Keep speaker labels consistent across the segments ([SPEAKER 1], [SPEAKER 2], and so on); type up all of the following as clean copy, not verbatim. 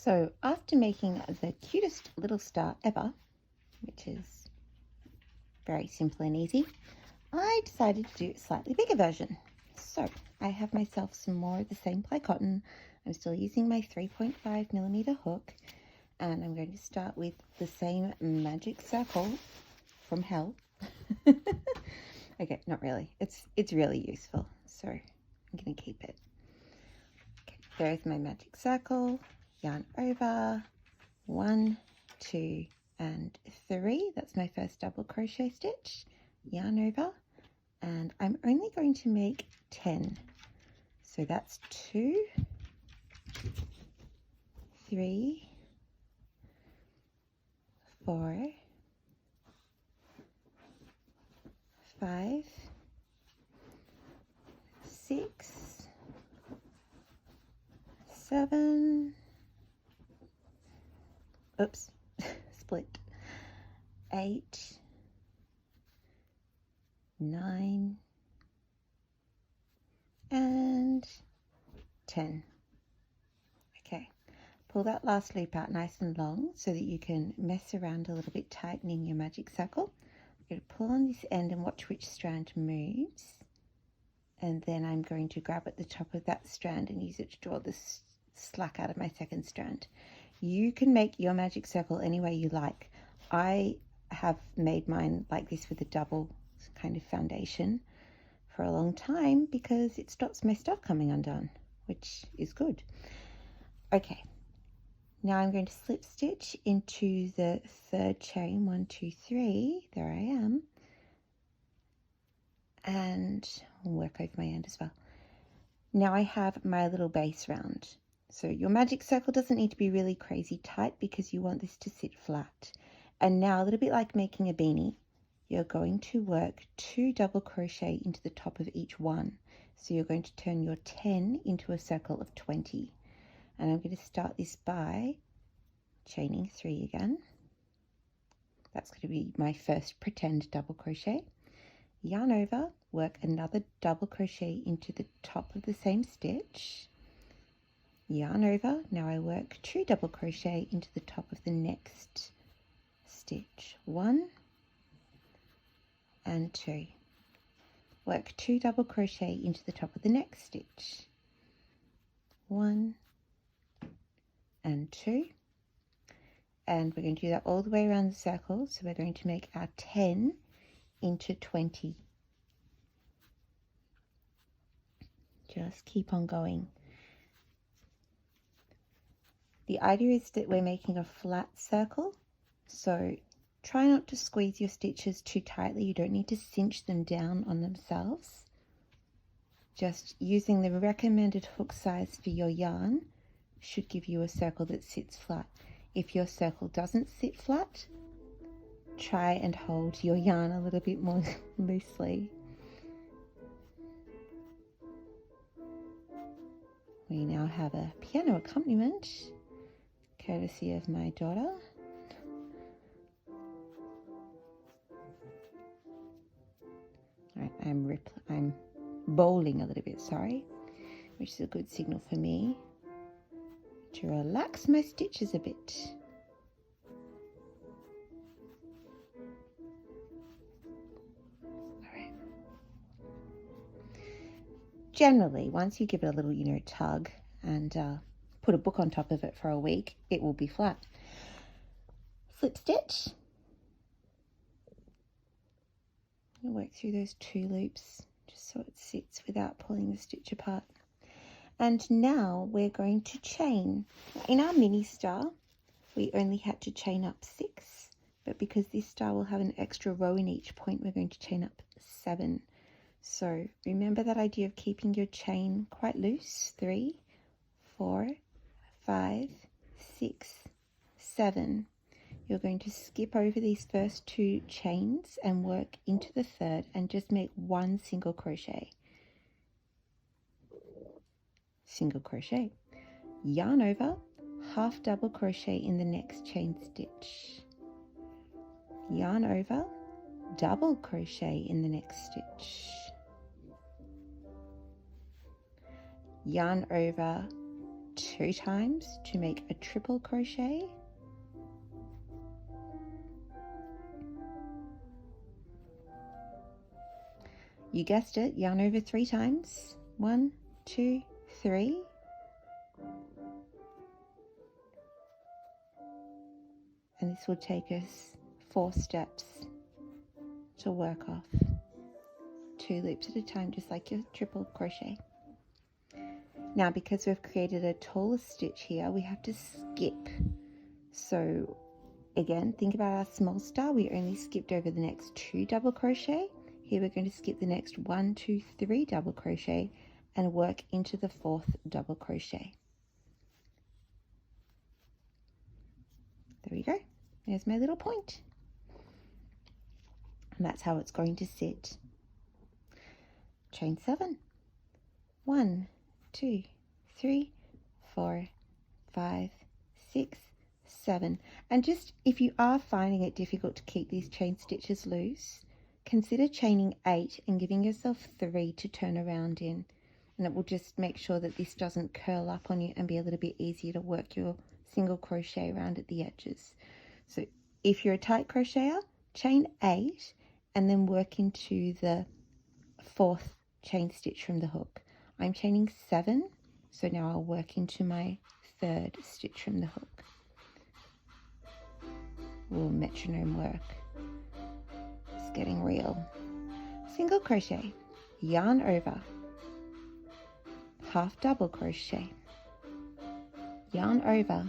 [SPEAKER 1] So after making the cutest little star ever, which is very simple and easy, I decided to do a slightly bigger version. So I have myself some more of the same ply cotton. I'm still using my 3.5mm hook, and I'm going to start with the same magic circle from hell. Okay, not really. It's really useful, so I'm going to keep it. Okay, there's my magic circle. Yarn over, 1, 2, and 3. That's my first double crochet stitch. Yarn over, and I'm only going to make 10. So that's 2, 3, 4, 5, 6, 7, oops, split, 8, 9, and 10. Okay, pull that last loop out nice and long so that you can mess around a little bit tightening your magic circle. I'm going to pull on this end and watch which strand moves, and then I'm going to grab at the top of that strand and use it to draw the slack out of my second strand. You can make your magic circle any way you like. I have made mine like this with a double kind of foundation for a long time because it stops my stuff coming undone, which is good. Okay, now I'm going to slip stitch into the third chain, 1, 2, 3, there I am, and I'll work over my end as well. Now I have my little base round. So your magic circle doesn't need to be really crazy tight because you want this to sit flat. And now a little bit like making a beanie, you're going to work 2 double crochet into the top of each one. So you're going to turn your 10 into a circle of 20. And I'm going to start this by chaining 3 again. That's going to be my first pretend double crochet. Yarn over, work another double crochet into the top of the same stitch. Yarn over, now I work 2 double crochet into the top of the next stitch. 1 and 2. Work 2 double crochet into the top of the next stitch. 1 and 2. And we're going to do that all the way around the circle. So we're going to make our 10 into 20. Just keep on going. The idea is that we're making a flat circle, so try not to squeeze your stitches too tightly. You don't need to cinch them down on themselves. Just using the recommended hook size for your yarn should give you a circle that sits flat. If your circle doesn't sit flat, try and hold your yarn a little bit more loosely. We now have a piano accompaniment, courtesy of my daughter. Right, I'm bowling a little bit, sorry, which is a good signal for me to relax my stitches a bit. Alright. Generally, once you give it a little, tug and put a book on top of it for a week, it will be flat. Slip stitch. And work through those 2 loops just so it sits without pulling the stitch apart. And now we're going to chain. In our mini star, we only had to chain up 6, but because this star will have an extra row in each point, we're going to chain up 7. So remember that idea of keeping your chain quite loose. 3, 4, 5, 6, 7. You're going to skip over these first 2 chains and work into the third and just make 1 single crochet. Single crochet. Yarn over, half double crochet in the next chain stitch. Yarn over, double crochet in the next stitch. Yarn over, 2 times to make a triple crochet. You guessed it, yarn over 3 times. 1, 2, 3. And this will take us 4 steps to work off. 2 loops at a time, just like your triple crochet. Now, because we've created a taller stitch here, we have to skip. So again, think about our small star. We only skipped over the next 2 double crochet. Here we're going to skip the next 1, 2, 3 double crochet and work into the 4th double crochet. There we go. There's my little point. And that's how it's going to sit. Chain 7. 1, 2, 3, 4, 5, 6, 7. And just if you are finding it difficult to keep these chain stitches loose, consider chaining 8 and giving yourself 3 to turn around in. And it will just make sure that this doesn't curl up on you and be a little bit easier to work your single crochet around at the edges. So if you're a tight crocheter, chain 8 and then work into the 4th chain stitch from the hook. I'm chaining 7, so now I'll work into my 3rd stitch from the hook. Will metronome work? It's getting real. Single crochet, yarn over, half double crochet, yarn over,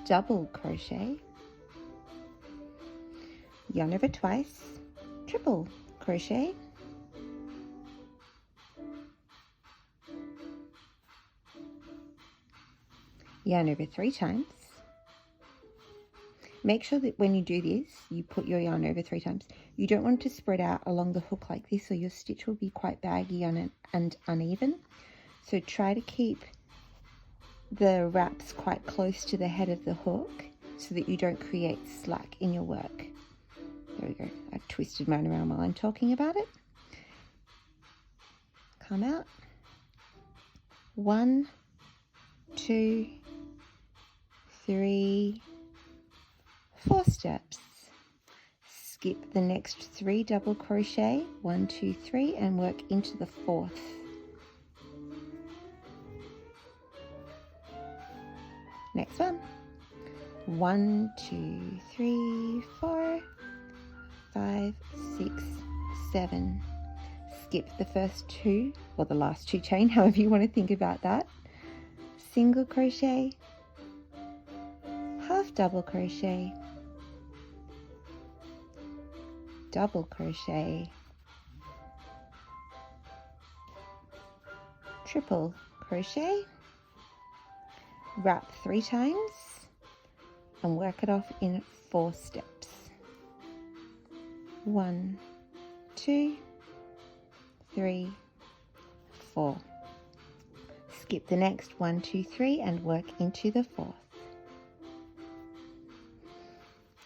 [SPEAKER 1] double crochet, yarn over twice, triple crochet, yarn over 3 times. Make sure that when you do this, you put your yarn over 3 times. You don't want it to spread out along the hook like this, or your stitch will be quite baggy and uneven. So try to keep the wraps quite close to the head of the hook so that you don't create slack in your work. There we go. I've twisted mine around while I'm talking about it. Come out. 1, 2, 3, 4 steps. Skip the next 3 double crochet, 1, 2, 3, and work into the 4th. Next one. 1, 2, 3, 4, 5, 6, 7. Skip the first 2 or the last 2 chain, however you want to think about that. Single crochet, half double crochet, double crochet, triple crochet, wrap 3 times and work it off in 4 steps. 1, 2, 3, 4. Skip the next 1, 2, 3 and work into the 4th.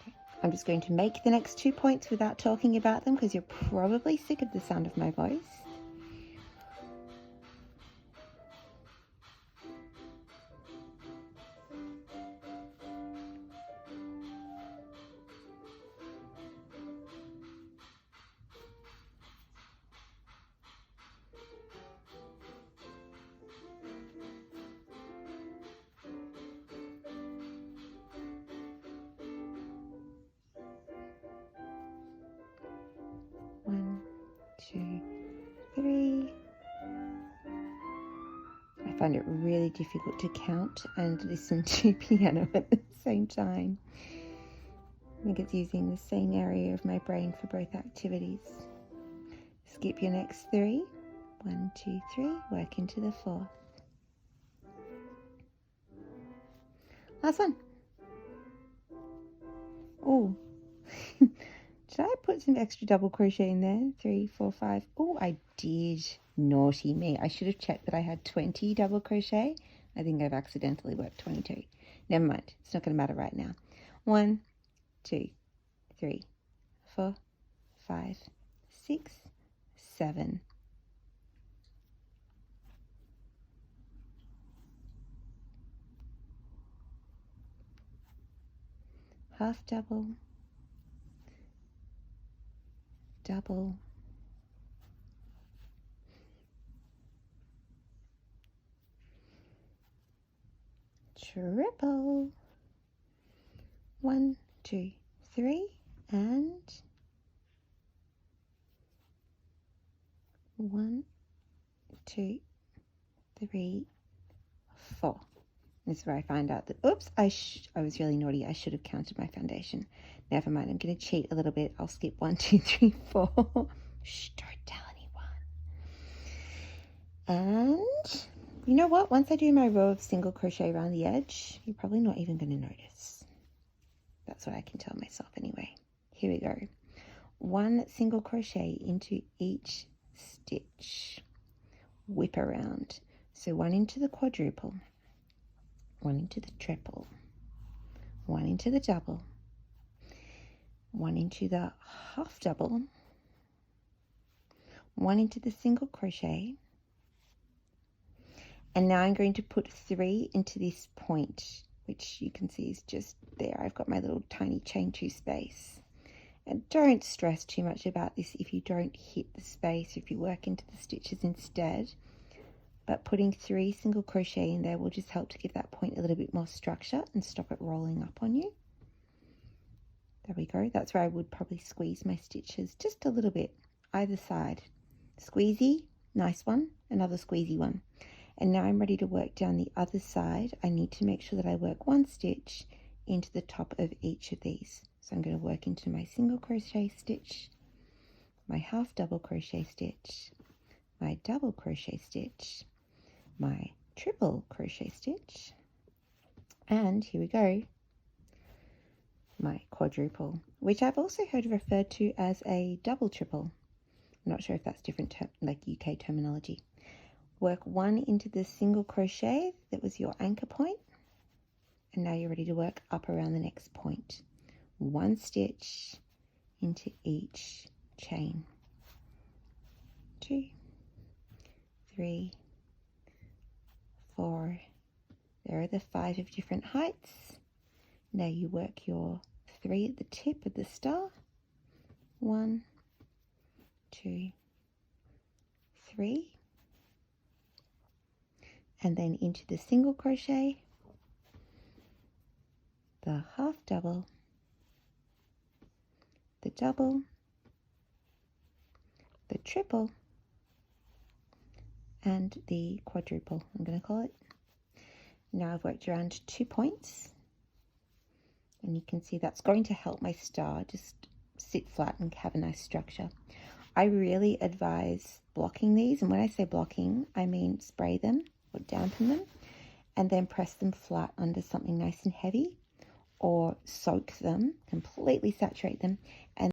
[SPEAKER 1] Okay. I'm just going to make the next 2 points without talking about them because you're probably sick of the sound of my voice. One, 2, 3. I find it really difficult to count and listen to piano at the same time. I think it's using the same area of my brain for both activities. Skip your next 3. 1, 2, 3. Work into the 4th. Last one. Oh. Did I put some extra double crochet in there? 3, 4, 5. Oh, I did. Naughty me. I should have checked that I had 20 double crochet. I think I've accidentally worked 22. Never mind. It's not going to matter right now. 1, 2, 3, 4, 5, 6, 7. half double, double, triple, 1, 2, 3, and 1, 2, 3, 4. This is where I find out that, oops, I was really naughty. I should have counted my foundation. Never mind, I'm going to cheat a little bit. I'll skip 1, 2, 3, 4. Shh, don't tell anyone. And you know what? Once I do my row of single crochet around the edge, you're probably not even going to notice. That's what I can tell myself anyway. Here we go. 1 single crochet into each stitch. Whip around. So 1 into the quadruple, 1 into the triple, 1 into the double, 1 into the half double, 1 into the single crochet, and now I'm going to put 3 into this point, which you can see is just there. I've got my little tiny chain 2 space. And don't stress too much about this if you don't hit the space, if you work into the stitches instead. But putting 3 single crochet in there will just help to give that point a little bit more structure and stop it rolling up on you. There we go. That's where I would probably squeeze my stitches just a little bit, either side. Squeezy, nice one, another squeezy one. And now I'm ready to work down the other side. I need to make sure that I work 1 stitch into the top of each of these. So I'm going to work into my single crochet stitch, my half double crochet stitch, my double crochet stitch, my triple crochet stitch, and here we go, my quadruple, which I've also heard referred to as a double triple. I'm not sure if that's different like UK terminology. Work 1 into the single crochet that was your anchor point, and now you're ready to work up around the next point. 1 stitch into each chain. 2, 3, 4. There are the 5 of different heights. Now you work your 3 at the tip of the star. 1, 2, 3. And then into the single crochet, the half double, the double, the triple, and the quadruple, I'm going to call it. Now I've worked around 2 points, and you can see that's going to help my star just sit flat and have a nice structure. I really advise blocking these, and when I say blocking, I mean spray them or dampen them and then press them flat under something nice and heavy, or soak them, completely saturate them, and